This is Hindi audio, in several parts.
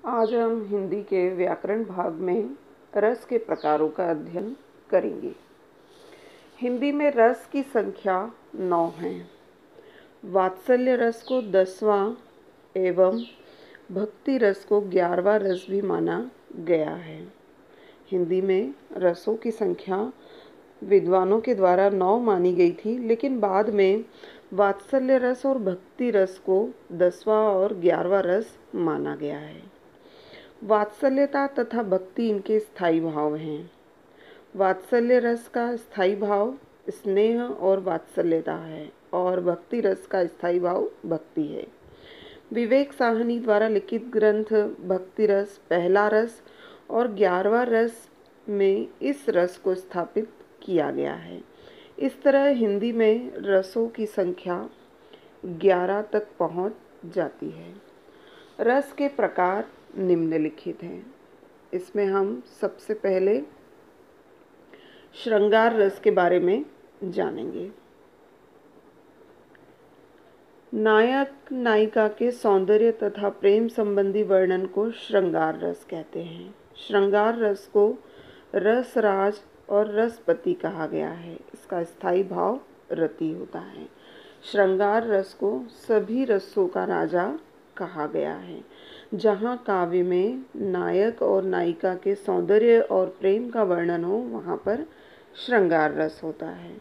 आज हम हिंदी के व्याकरण भाग में रस के प्रकारों का अध्ययन करेंगे। हिंदी में रस की संख्या 9 है। वात्सल्य रस को 10वां एवं भक्ति रस को 11वां रस भी माना गया है। हिंदी में रसों की संख्या विद्वानों के द्वारा 9 मानी गई थी, लेकिन बाद में वात्सल्य रस और भक्ति रस को 10वां और 11वां रस माना गया है। वात्सल्यता तथा भक्ति इनके स्थायी भाव हैं। वात्सल्य रस का स्थायी भाव स्नेह और वात्सल्यता है और भक्ति रस का स्थायी भाव भक्ति है। विवेक साहनी द्वारा लिखित ग्रंथ भक्ति रस पहला रस और 11वां रस में इस रस को स्थापित किया गया है। इस तरह हिंदी में रसों की संख्या 11 तक पहुंच जाती है। रस के प्रकार निम्नलिखित हैं। इसमें हम सबसे पहले श्रृंगार रस के बारे में जानेंगे। नायक नायिका के सौंदर्य तथा प्रेम संबंधी वर्णन को श्रृंगार रस कहते हैं। श्रृंगार रस को रसराज और रसपति कहा गया है। इसका स्थायी भाव रति होता है। श्रृंगार रस को सभी रसों का राजा कहा गया है। जहाँ काव्य में नायक और नायिका के सौंदर्य और प्रेम का वर्णन हो, वहाँ पर श्रृंगार रस होता है।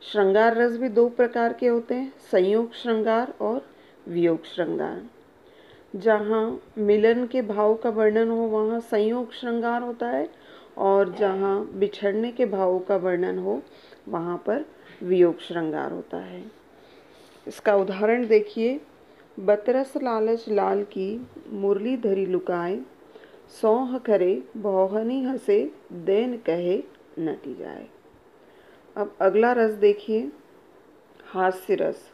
श्रृंगार रस भी 2 प्रकार के होते हैं, संयोग श्रृंगार और वियोग श्रृंगार। जहाँ मिलन के भाव का वर्णन हो, वहाँ संयोग श्रृंगार होता है, और जहाँ बिछड़ने के भावों का वर्णन हो, वहाँ पर वियोग श्रृंगार होता है। इसका उदाहरण देखिए। बतरस लालच लाल की मुरली धरी लुकाए, सौह करे बहुहनी हंसे देन कहे नटी जाए। अब अगला रस देखिए, हास्य रस।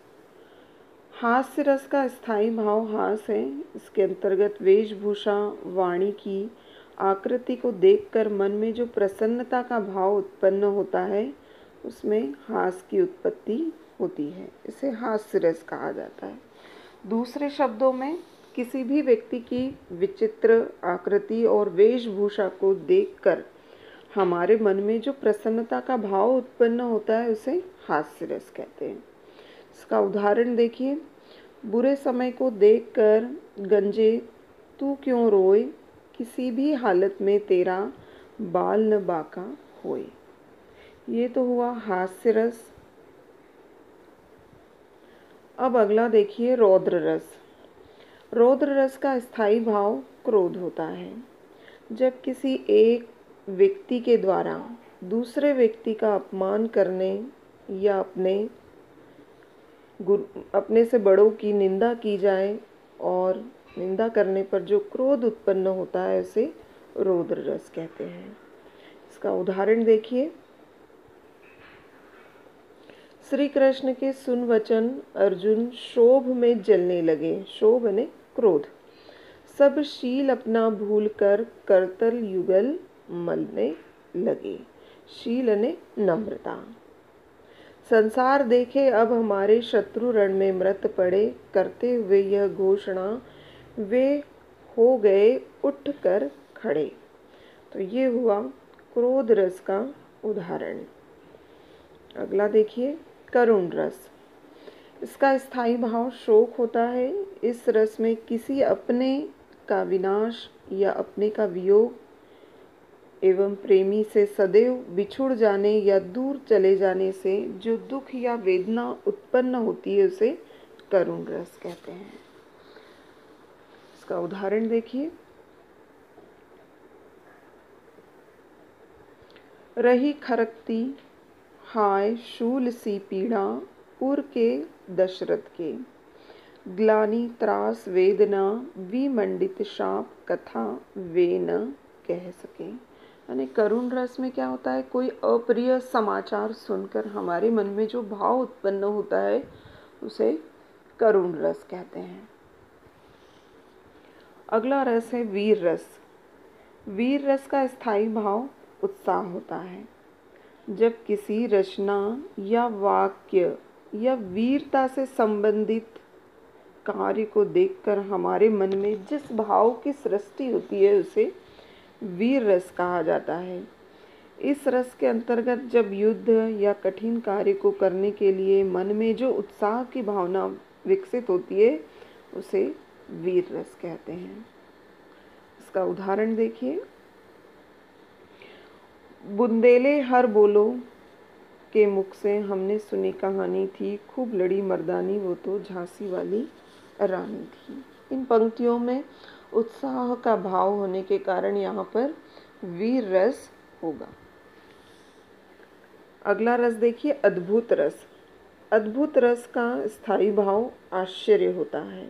हास्य रस का स्थायी भाव हास है। इसके अंतर्गत वेशभूषा वाणी की आकृति को देखकर मन में जो प्रसन्नता का भाव उत्पन्न होता है, उसमें हास की उत्पत्ति होती है। इसे हास्य रस कहा जाता है। दूसरे शब्दों में किसी भी व्यक्ति की विचित्र आकृति और वेशभूषा को देखकर हमारे मन में जो प्रसन्नता का भाव उत्पन्न होता है, उसे हास्य रस कहते हैं। इसका उदाहरण देखिए। बुरे समय को देखकर गंजे तू क्यों रोए, किसी भी हालत में तेरा बाल न बाका होए। ये तो हुआ हास्य रस। अब अगला देखिए, रौद्र रस। रौद्र रस का स्थायी भाव क्रोध होता है। जब किसी एक व्यक्ति के द्वारा दूसरे व्यक्ति का अपमान करने या अपने से बड़ों की निंदा की जाए, और निंदा करने पर जो क्रोध उत्पन्न होता है, उसे रौद्र रस कहते हैं। इसका उदाहरण देखिए। श्री कृष्ण के सुन वचन अर्जुन शोभ में जलने लगे। शोभ यानी क्रोध। सब शील अपना भूल कर करतल युगल मलने लगे। शील यानी नम्रता। संसार देखे अब हमारे शत्रु रण में मृत पड़े, करते हुए यह घोषणा वे हो गए उठ कर खड़े। तो ये हुआ क्रोध रस का उदाहरण। अगला देखिए, करुण रस। इसका स्थायी भाव शोक होता है। इस रस में किसी अपने का विनाश या अपने का वियोग एवं प्रेमी से सदैव बिछुड़ जाने या दूर चले जाने से जो दुख या वेदना उत्पन्न होती है, उसे करुण रस कहते हैं। इसका उदाहरण देखिए। रही खरकती हाय शूल सी पीड़ा, पुर के दशरथ के, ग्लानि त्रास वेदना विमंडित शाप, कथा वे न कह सके। यानी करुण रस में क्या होता है, कोई अप्रिय समाचार सुनकर हमारे मन में जो भाव उत्पन्न होता है, उसे करुण रस कहते हैं। अगला रस है वीर रस। वीर रस का स्थायी भाव उत्साह होता है। जब किसी रचना या वाक्य या वीरता से संबंधित कार्य को देखकर हमारे मन में जिस भाव की सृष्टि होती है उसे वीर रस कहा जाता है। इस रस के अंतर्गत जब युद्ध या कठिन कार्य को करने के लिए मन में जो उत्साह की भावना विकसित होती है उसे वीर रस कहते हैं। इसका उदाहरण देखिए, बुंदेले हर बोलो के मुख से हमने सुनी कहानी थी, खूब लड़ी मर्दानी वो तो झांसी वाली रानी थी। इन पंक्तियों में उत्साह का भाव होने के कारण यहाँ पर वीर रस होगा। अगला रस देखिए, अद्भुत रस। अद्भुत रस का स्थायी भाव आश्चर्य होता है।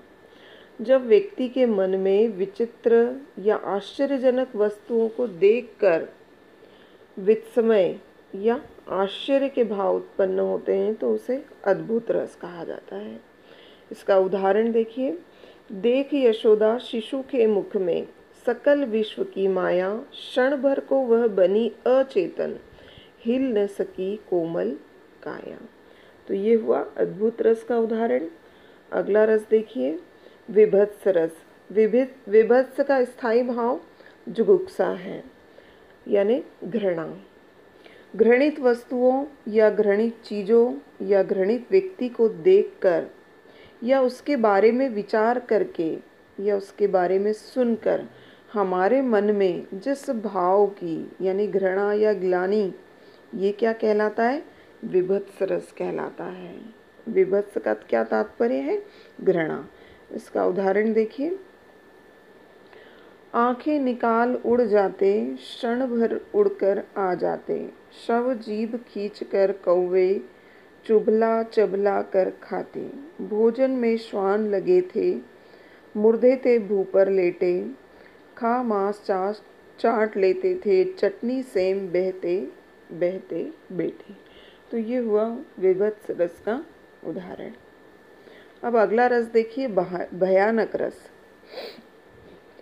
जब व्यक्ति के मन में विचित्र या आश्चर्यजनक वस्तुओं को देखकर विस्मय या आश्चर्य के भाव उत्पन्न होते हैं तो उसे अद्भुत रस कहा जाता है। इसका उदाहरण देखिए, देख यशोदा शिशु के मुख में सकल विश्व की माया, क्षण भर को वह बनी अचेतन, हिल न सकी कोमल काया। तो ये हुआ अद्भुत रस का उदाहरण। अगला रस देखिए, विभत्स रस। विभत्स का स्थायी भाव जुगुप्सा है, यानी घृणा। घृणित वस्तुओं या घृणित चीज़ों या घृणित व्यक्ति को देखकर या उसके बारे में विचार करके या उसके बारे में सुनकर हमारे मन में जिस भाव की यानी घृणा या ग्लानि, ये क्या कहलाता है? विभत्स रस कहलाता है। विभत्स का क्या तात्पर्य है? घृणा। इसका उदाहरण देखिए, आंखें निकाल उड़ जाते, क्षण भर उड़कर आ जाते, शव जीभ खींच कर कौवे चुभला चबला कर खाते, भोजन में श्वान लगे थे, मुर्दे थे भू पर लेटे, खा मांस चाट लेते थे, चटनी सेम बहते बहते बेटे। तो ये हुआ विभत्स रस का उदाहरण। अब अगला रस देखिए, भयानक रस।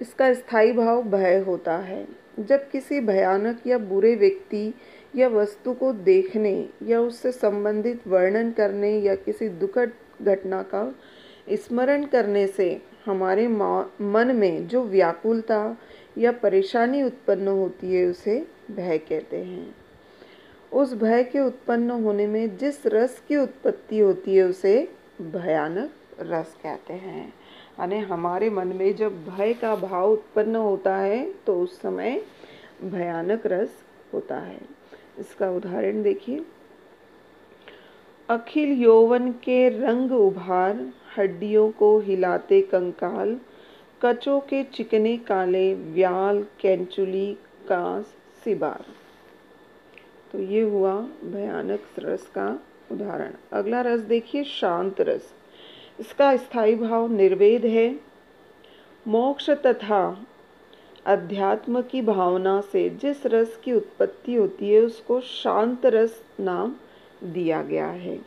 इसका स्थायी भाव भय होता है। जब किसी भयानक या बुरे व्यक्ति या वस्तु को देखने या उससे संबंधित वर्णन करने या किसी दुखद घटना का स्मरण करने से हमारे मन में जो व्याकुलता या परेशानी उत्पन्न होती है उसे भय कहते हैं। उस भय के उत्पन्न होने में जिस रस की उत्पत्ति होती है उसे भयानक रस कहते हैं। यानी हमारे मन में जब भय का भाव उत्पन्न होता है तो उस समय भयानक रस होता है। इसका उदाहरण देखिए, अखिल यौवन के रंग उभार, हड्डियों को हिलाते कंकाल, कचों के चिकने काले व्याल, कैंचुली कांस सिबार। तो ये हुआ भयानक रस का उदाहरण। अगला रस देखिए, शांत रस। इसका स्थायी भाव निर्वेद है। मोक्ष तथा अध्यात्म की भावना से जिस रस की उत्पत्ति होती है उसको शांत रस नाम दिया गया है।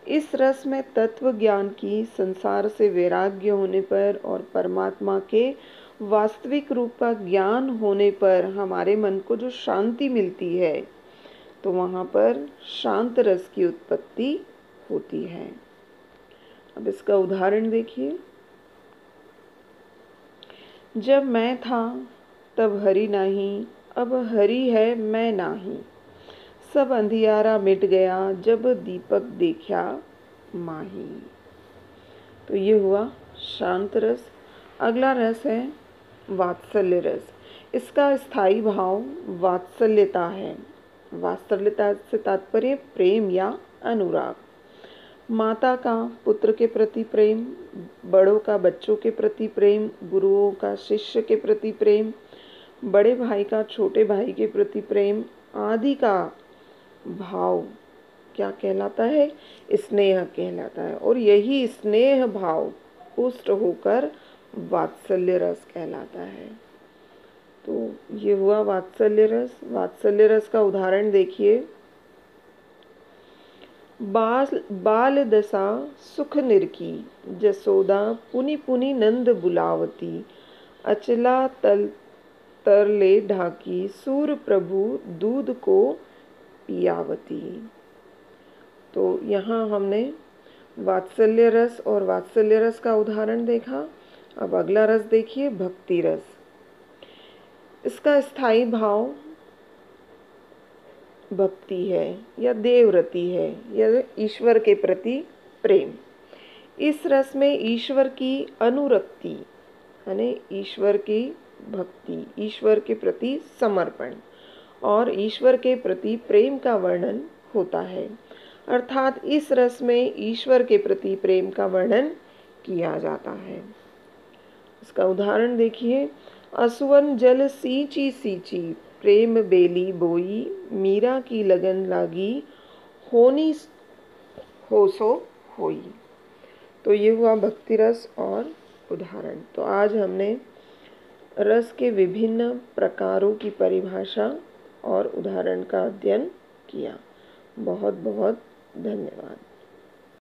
इस रस में तत्व ज्ञान की, संसार से वैराग्य होने पर और परमात्मा के वास्तविक रूप का ज्ञान होने पर हमारे मन को जो शांति मिलती है तो वहाँ पर शांत रस की उत्पत्ति होती है। अब इसका उदाहरण देखिए, जब मैं था तब हरि नहीं, अब हरि है मैं नाही, सब अंधियारा मिट गया जब दीपक देखा माही। तो ये हुआ शांत रस। अगला रस है वात्सल्य रस। इसका स्थायी भाव वात्सल्यता है। वात्सल्यता से तात्पर्य प्रेम या अनुराग। माता का पुत्र के प्रति प्रेम, बड़ों का बच्चों के प्रति प्रेम, गुरुओं का शिष्य के प्रति प्रेम, बड़े भाई का छोटे भाई के प्रति प्रेम आदि का भाव क्या कहलाता है? स्नेह कहलाता है। और यही स्नेह भाव पुष्ट होकर वात्सल्य रस कहलाता है। तो ये हुआ वात्सल्य रस। वात्सल्य रस का उदाहरण देखिए, बाल दशा सुख निरखी, जसोदा पुनि पुनि नंद बुलावती, अचला तल तरले ढाकी, सूर प्रभु दूध को पियावती। तो यहाँ हमने वात्सल्य रस और वात्सल्य रस का उदाहरण देखा। अब अगला रस देखिए, भक्ति रस। इसका स्थायी भाव भक्ति है या देवरति है या ईश्वर के प्रति प्रेम। इस रस में ईश्वर की अनुरक्ति यानी ईश्वर की भक्ति, ईश्वर के प्रति समर्पण और ईश्वर के प्रति प्रेम का वर्णन होता है। अर्थात इस रस में ईश्वर के प्रति प्रेम का वर्णन किया जाता है। इसका उदाहरण देखिए, असुवन जल सींची सींची, प्रेम बेली बोई, मीरा की लगन लागी, होनी हो सो होई। तो ये हुआ भक्ति रस और उदाहरण। तो आज हमने रस के विभिन्न प्रकारों की परिभाषा और उदाहरण का अध्ययन किया। बहुत बहुत धन्यवाद।